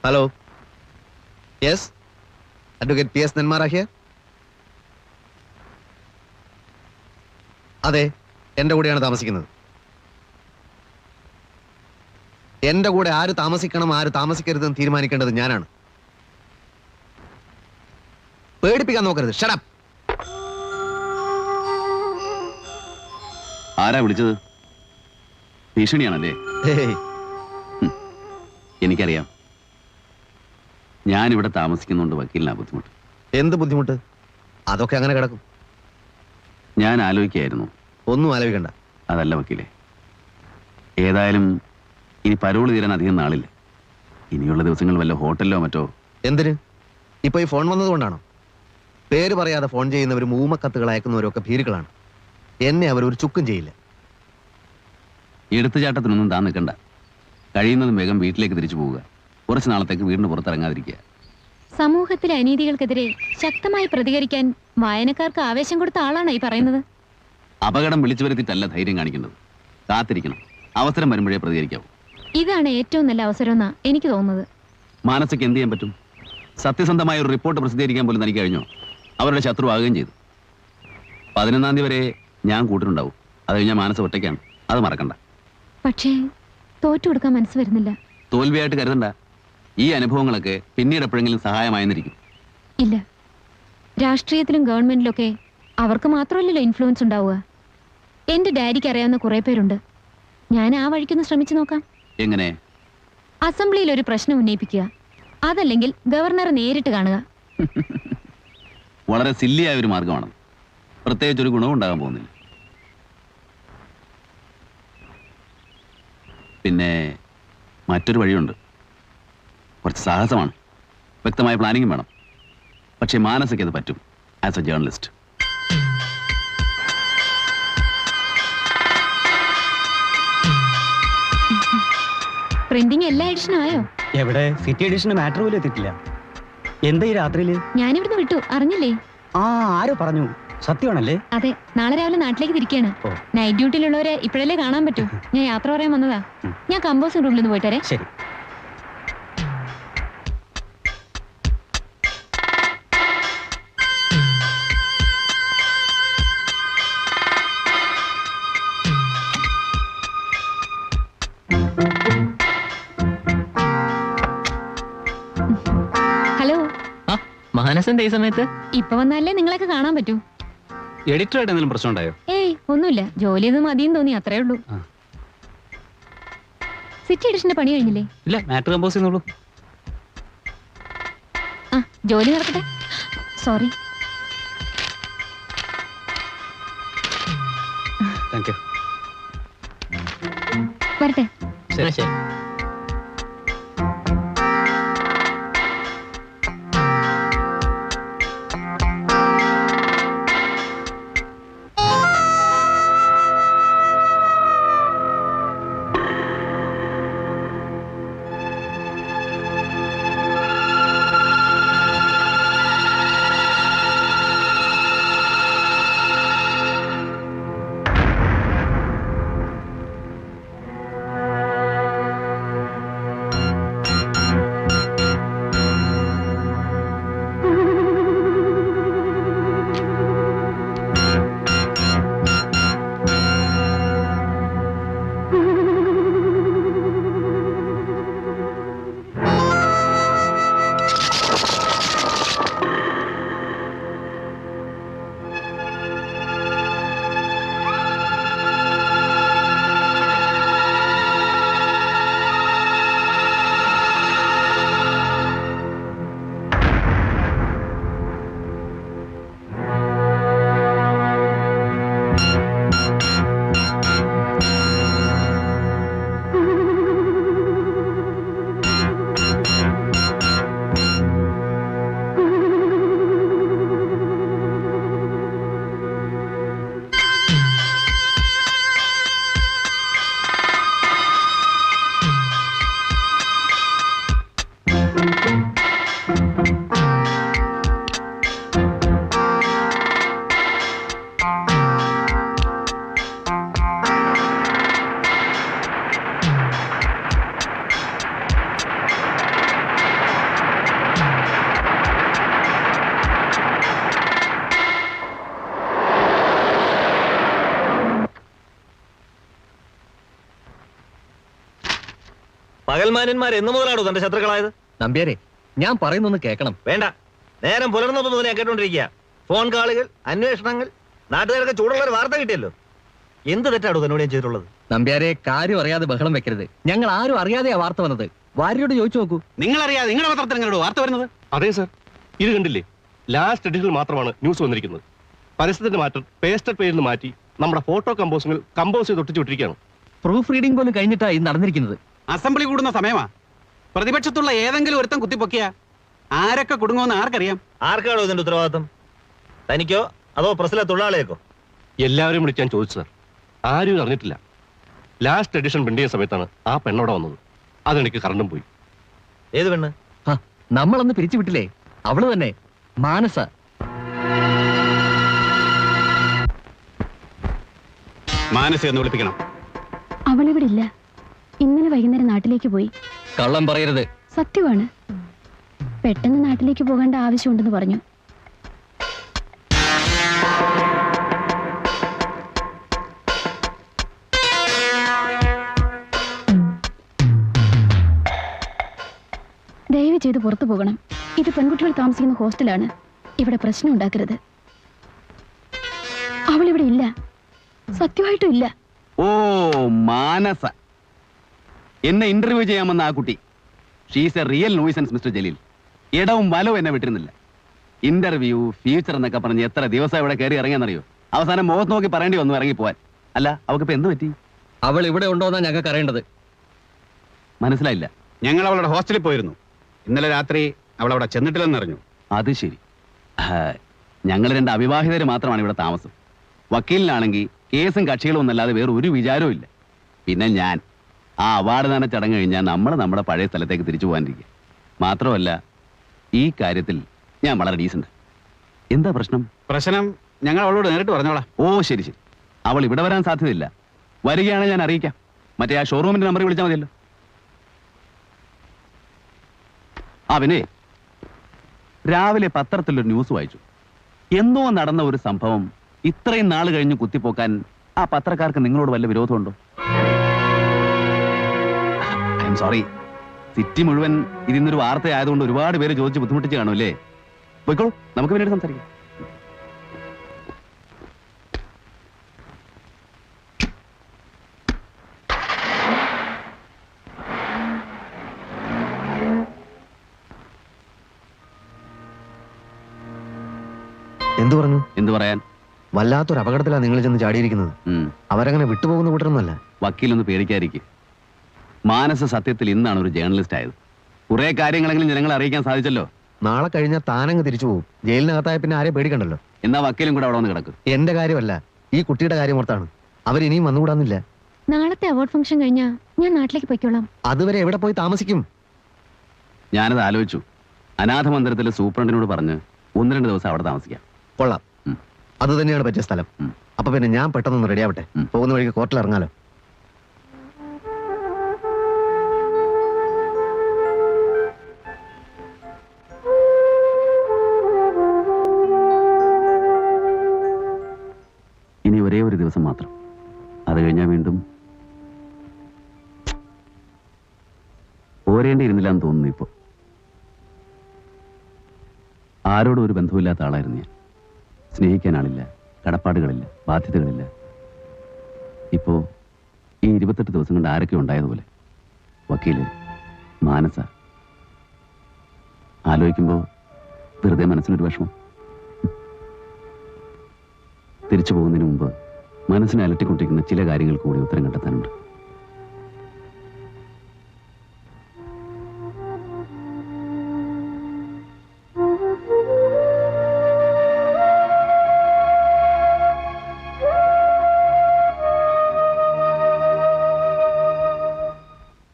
Hello, yes, advocate P S Nenmara here. അതെ, എന്റെ കൂടെയാണ് താമസിക്കുന്നത്. എന്റെ കൂടെ ആര് താമസിക്കണം ആര് താമസിക്കരുതെന്ന് തീരുമാനിക്കേണ്ടത് ഞാനാണ്. പേടിപ്പിക്കാൻ നോക്കരുത്. Shut up. ആരാ വിളിച്ചത്? ഭീഷണിയാണല്ലേ? എനിക്കറിയാം. ഞാനിവിടെ താമസിക്കുന്നുണ്ട് വക്കീലിനാ ബുദ്ധിമുട്ട്. എന്ത് ബുദ്ധിമുട്ട്? അതൊക്കെ അങ്ങനെ കിടക്കും. ഞാൻ ആലോചിക്കായിരുന്നു. ഒന്നും ആലോചിക്കണ്ട. അതല്ല വക്കീലെ, ഏതായാലും ഇനി പരോള് തീരാൻ അധികം നാളില്ല. ഇനിയുള്ള ദിവസങ്ങൾ വല്ല ഹോട്ടലിലോ മറ്റോ. എന്തിന്? ഇപ്പൊ ഈ ഫോൺ വന്നതുകൊണ്ടാണോ? പേര് പറയാതെ ഫോൺ ചെയ്യുന്നവരും ഊമക്കത്തുകൾ അയക്കുന്നവരും ഒക്കെ ഭീരുക്കളാണ്. എന്നെ അവർ ഒരു ചുക്കും ചെയ്യില്ല. എടുത്തുചാട്ടത്തിനൊന്നും താൻ നിൽക്കണ്ട. കഴിയുന്നതും വേഗം വീട്ടിലേക്ക് തിരിച്ചു പോവുക. കുറച്ച് നാളത്തേക്ക് വീടിന് പുറത്തിറങ്ങാതിരിക്കുക. സമൂഹത്തിലെ അനീതികൾക്കെതിരെ ശക്തമായി പ്രതികരിക്കാൻ വായനക്കാർക്ക് ആവേശം കൊടുത്ത ആളാണ് ഈ പറയുന്നത്. അപകടം വിളിച്ചു വരുത്തിയിട്ടല്ല ധൈര്യം കാണിക്കേണ്ടത്. കാത്തിരിക്കണം. അവസരം വരുമ്പോഴേ പ്രതികരിക്കാവൂ. ഇതാണ് ഏറ്റവും നല്ല അവസരമെന്നാ എനിക്ക് തോന്നുന്നത്. മാനസയ്ക്ക് എന്ത് ചെയ്യാൻ പറ്റും? സത്യസന്ധമായ ഒരു റിപ്പോർട്ട് പ്രസിദ്ധീകരിക്കാൻ പോലും തനിക്ക് കഴിഞ്ഞോ? അവരുടെ ശത്രു ആകുകയും ചെയ്തു. 11-ാം തീയതി വരെ ഞാൻ കൂട്ടിനുണ്ടാവും. അത് കഴിഞ്ഞാൽ മാനസ ഒറ്റയ്ക്കാണ്. അത് മറക്കണ്ട. പക്ഷേ തോറ്റു കൊടുക്കാൻ മനസ്സ് വരുന്നില്ല. തോൽവിയായിട്ട് കരുതണ്ട. ഈ അനുഭവങ്ങളൊക്കെ പിന്നീട് എപ്പോഴെങ്കിലും സഹായമായെന്നിരിക്കും. ഇല്ല, രാഷ്ട്രീയത്തിലും ഗവൺമെന്റിലൊക്കെ അവർക്ക് മാത്രമല്ലല്ലോ ഇൻഫ്ലുവൻസ് ഉണ്ടാവുക. എന്റെ ഡാഡിക്ക് അറിയാവുന്ന കുറെ പേരുണ്ട്. ഞാൻ ആ വഴിക്കൊന്ന് ശ്രമിച്ചു നോക്കാം. എങ്ങനെ? അസംബ്ലിയിൽ ഒരു പ്രശ്നം ഉന്നയിപ്പിക്കുക, അതല്ലെങ്കിൽ ഗവർണറെ നേരിട്ട് കാണുക. വളരെ സില്ലിയായ ഒരു മാർഗമാണ്. പ്രത്യേകിച്ച് ഒരു ഗുണവും ഉണ്ടാകാൻ പോകുന്നില്ല. പിന്നെ മറ്റൊരു വഴിയുണ്ട്. കുറച്ച് സാഹസമാണ്. വ്യക്തമായ പ്ലാനിങ്ങും വേണം. പക്ഷേ മാനസയ്ക്ക് അത് പറ്റും ആസ് എ ജേർണലിസ്റ്റ്. പ്രിന്റിംഗ് എല്ലാ എഡിഷനും ആയോ? എവിടെ? സിറ്റി എഡിഷന് മാറ്റർ പോലും എത്തിയിട്ടില്ല. എന്താ ഈ രാത്രിയില്? ഞാനിവിടുന്ന് വിട്ടു, അറിഞ്ഞില്ലേ? ആരോ പറഞ്ഞു? സത്യമാണല്ലേ? അതെ, നാളെ രാവിലെ നാട്ടിലേക്ക് തിരിക്കുകയാണ്. നൈറ്റ് ഡ്യൂട്ടിയിലുള്ളവരെ ഇപ്പോഴല്ലേ കാണാൻ പറ്റൂ. ഞാൻ യാത്ര പറയാൻ വന്നതാ. ഞാൻ കമ്പോസിംഗ് റൂമിൽ നിന്ന് പോയിട്ട് വരാം. ശരി. ഹലോ. മഹാനസന്റെ ഈ സമയത്ത് ഇപ്പൊ വന്നാലേ നിങ്ങളൊക്കെ കാണാൻ പറ്റൂ. എഡിറ്ററായിട്ട് എന്തെങ്കിലും പ്രശ്നം ഉണ്ടായോ? ഏയ് ഒന്നുമില്ല, ജോലി ഒന്നും മതിയെന്ന് തോന്നി, അത്രേ ഉള്ളൂ. സിറ്റി എഡിഷന്റെ പണി കഴിഞ്ഞില്ലേ? ഇല്ല, മാറ്റർ കമ്പോസ് ചെയ്യുന്നുള്ളൂ. ആ, ജോലി നടക്കട്ടെ. സോറി. Thank you. വരട്ടെ. ശരി. പകൽമാന്യന്മാർ എന്ന് മുതലാണോ തന്റെ ശത്രുക്കളായത്? നമ്പ്യാരെ, ഞാൻ പറയുന്നൊന്ന് കേൾക്കണം. വേണ്ട, നേരം പുലർന്നപ്പോ മുതൽ ഞാൻ കേട്ടോണ്ടിരിക്കുക. ഫോൺ കാളുകൾ, അന്വേഷണങ്ങൾ, നാട്ടുകാരൊക്കെ ചൂടുള്ള ഒരു വാർത്ത കിട്ടിയല്ലോ. എന്ത് തെറ്റാണോ തന്നോട് ഞാൻ ചെയ്തിട്ടുള്ളത്? നമ്പ്യാരെ, കാര്യം അറിയാതെ ബഹളം വെക്കരുത്. ഞങ്ങൾ ആരും അറിയാതെയാ വാർത്ത വന്നത്. വാര്യരോട് ചോദിച്ചു നോക്കൂ. നിങ്ങളറിയാതെ നിങ്ങളുടെ പത്രത്തിൽ നിങ്ങളുടെ വാർത്ത വരുന്നത്? അതെ സർ, ഇത് കണ്ടില്ലേ, ലാസ്റ്റ് എഡിഷനിൽ മാത്രമാണ് ന്യൂസ് വന്നിരിക്കുന്നത്. പരസ്യത്തിന്റെ മാറ്റം പേസ്റ്റർ പേരിൽ നിന്ന് മാറ്റി നമ്മുടെ ഫോട്ടോ കമ്പോസിംഗിൽ കമ്പോസ് ചെയ്ത് ഒട്ടിച്ചു വിട്ടിരിക്കുകയാണ്. പ്രൂഫ് റീഡിംഗ് പോലും കഴിഞ്ഞിട്ടാ ഇത് നടന്നിരിക്കുന്നത്. അസംബ്ലി കൂടുന്ന സമയമാ. പ്രതിപക്ഷത്തുള്ള ഏതെങ്കിലും ഒരുത്തം കുത്തിപ്പൊക്കിയ ആരൊക്കെ കുടുങ്ങുമെന്ന് ആർക്കറിയാം? ആർക്കാണോ ഇതിന്റെ ഉത്തരവാദിത്വം? തനിക്കോ അതോ പ്രസിലെ തൊഴിലാളിയേക്കോ? എല്ലാവരും വിളിച്ച് ഞാൻ ചോദിച്ചു സർ, ആരും അറിഞ്ഞിട്ടില്ല. ലാസ്റ്റ് എഡിഷൻ പ്രിന്റ് ചെയ്യുന്ന സമയത്താണ് ആ പെണ്ണോടെ വന്നത്. അതെനിക്ക് കറണ്ടും പോയി. ഏത് പെണ്ണ്? നമ്മളന്ന് പിരിച്ചു വിട്ടില്ലേ, അവള് തന്നെ, മാനസ. മാനസ എന്ന് വിളിപ്പിക്കണം. അവളിവിടെ ഇല്ല. ഇന്നലെ വൈകുന്നേരം നാട്ടിലേക്ക് പോയി. കള്ളം പറയരുത്. സത്യമാണ്. പെട്ടെന്ന് നാട്ടിലേക്ക് പോകേണ്ട ആവശ്യമുണ്ടെന്ന് പറഞ്ഞു. ദയവ് ചെയ്ത് പുറത്തു പോകണം. ഇത് പെൺകുട്ടികൾ താമസിക്കുന്ന ഹോസ്റ്റലാണ്. ഇവിടെ പ്രശ്നം ഉണ്ടാക്കരുത്. അവളിവിടെ ഇല്ല, സത്യമായിട്ടും ഇല്ല. ഓ, മാനസ. എന്നെ ഇന്റർവ്യൂ ചെയ്യാമെന്ന ആ കുട്ടി. She's A real nuisance mister Jaleel. ഇടവും വലവും എന്നെ വിട്ടിരുന്നില്ല. ഇന്റർവ്യൂ, ഫ്യൂച്ചർ എന്നൊക്കെ പറഞ്ഞ് എത്ര ദിവസം ഇവിടെ കയറി ഇറങ്ങിയെന്നറിയോ? അവസാനം മുഖത്ത് നോക്കി പറയേണ്ടി വന്നു ഇറങ്ങിപ്പോവാൻ. അല്ല, അവക്കിപ്പോ എന്ത് പറ്റി? അവൾ ഇവിടെ ഉണ്ടോന്നാ ഞങ്ങൾക്ക് അറിയേണ്ടത്. മനസ്സിലായില്ല. ഞങ്ങൾ അവളുടെ ഹോസ്റ്റലിൽ പോയിരുന്നു. ഇന്നലെ രാത്രി അവൾ അവിടെ ചെന്നിട്ടില്ലെന്നറിഞ്ഞു. അത് ശരി. ഞങ്ങൾ രണ്ട് അവിവാഹിതര് മാത്രമാണ് ഇവിടെ താമസം. വക്കീലിനാണെങ്കിൽ കേസും കക്ഷികളും ഒന്നല്ലാതെ വേറെ ഒരു വിചാരവും ഇല്ല. പിന്നെ ഞാൻ ആ അവാർഡ് ദാന ചടങ്ങ് കഴിഞ്ഞാൽ നമ്മൾ നമ്മുടെ പഴയ സ്ഥലത്തേക്ക് തിരിച്ചു പോകാനിരിക്കുക. മാത്രമല്ല, ഈ കാര്യത്തിൽ ഞാൻ വളരെ ഡീസന്റ്. എന്താ പ്രശ്നം? പ്രശ്നം ഞങ്ങൾ അവളോട് നേരിട്ട് പറഞ്ഞോളാം. ഓ ശരി ശരി. അവൾ ഇവിടെ വരാൻ സാധ്യതയില്ല. വരികയാണെങ്കിൽ ഞാൻ അറിയിക്കാം. മറ്റേ ആ ഷോറൂമിന്റെ നമ്പർ വിളിച്ചാൽ മതിയല്ലോ. ആ പിന്നെ, രാവിലെ പത്രത്തിലൊരു ന്യൂസ് വായിച്ചു. എന്നോ നടന്ന ഒരു സംഭവം ഇത്രയും നാൾ കഴിഞ്ഞ് കുത്തിപ്പോക്കാൻ ആ പത്രക്കാർക്ക് നിങ്ങളോട് വല്ല വിരോധമുണ്ടോ? I am sorry. സിറ്റി മുഴുവൻ ഇതിന്നൊരു വാർത്തയായതുകൊണ്ട് ഒരുപാട് പേര് ചോദിച്ച് ബുദ്ധിമുട്ടിച്ച് കാണുമല്ലേ? പോയിക്കോളൂ, നമുക്ക് പിന്നീട് സംസാരിക്കാം. എന്തു പറഞ്ഞു? എന്തു പറയാൻ? വല്ലാത്തൊരു അപകടത്തിലാണ് നിങ്ങൾ ചെന്ന് ചാടിയിരിക്കുന്നത്. അവരങ്ങനെ വിട്ടുപോകുന്ന കൂട്ടരൊന്നുമല്ല. വക്കീലൊന്ന് പേടിക്കാതിരിക്കും. മാനസ സത്യത്തിൽ ഇന്നാണ് ഒരു ജേർണലിസ്റ്റ് ആയത്. കുറെ കാര്യങ്ങളെങ്കിലും ജനങ്ങളെ അറിയിക്കാൻ സാധിച്ചല്ലോ. നാളെ കഴിഞ്ഞാൽ താനങ്ങ് തിരിച്ചു പോകും. ജയിലിനകത്തായ പിന്നെ ആരെ പേടിക്കണ്ടല്ലോ. എന്നാ വക്കീലും കൂടെ അവിടെ വന്ന് കിടക്കും. എന്റെ കാര്യമല്ല, ഈ കുട്ടിയുടെ കാര്യം ഓർത്താണ്. അവരിനിയും വന്നുകൂടാന്നില്ല. നാളത്തെ അവാർഡ് ഫംഗ്ഷൻ കഴിഞ്ഞാ ഞാൻ നാട്ടിലേക്ക് പൊയ്ക്കോളാം. അതുവരെ എവിടെ പോയി താമസിക്കും? ഞാനത് ആലോചിച്ചു. അനാഥ മന്ദിരത്തിലെ സൂപ്രണ്ടിനോട് പറഞ്ഞ് 1-2 ദിവസം അവിടെ താമസിക്കാം. കൊള്ളാം. അത് തന്നെയാണ് പറ്റിയ സ്ഥലം. അപ്പൊ പിന്നെ ഞാൻ പെട്ടെന്നൊന്ന് റെഡി ആവട്ടെ. പോകുന്ന വഴിക്ക് കോർട്ടിൽ ഇറങ്ങാലോ. ഇനി ഒരേ ഒരു ദിവസം മാത്രം. അത് കഴിഞ്ഞാൽ വീണ്ടും പോരേണ്ടിയിരുന്നില്ല എന്ന് തോന്നുന്നു. ഇപ്പോ ആരോടും ഒരു ബന്ധവുമില്ലാത്ത ആളായിരുന്നു ഞാൻ. സ്നേഹിക്കാൻ ആളില്ല, കടപ്പാടുകളില്ല, ബാധ്യതകളില്ല. ഇപ്പോ ഈ 28 ദിവസം കൊണ്ട് ആരൊക്കെ ഉണ്ടായതുപോലെ. വക്കീല്, മാനസ. ആലോചിക്കുമ്പോൾ വെറുതെ മനസ്സിനൊരു വിഷമം. തിരിച്ചു പോകുന്നതിന് മുമ്പ് മനസ്സിനെ അലട്ടിക്കൊണ്ടിരിക്കുന്ന ചില കാര്യങ്ങൾക്ക് കൂടി ഉത്തരം കണ്ടെത്താനുണ്ട്.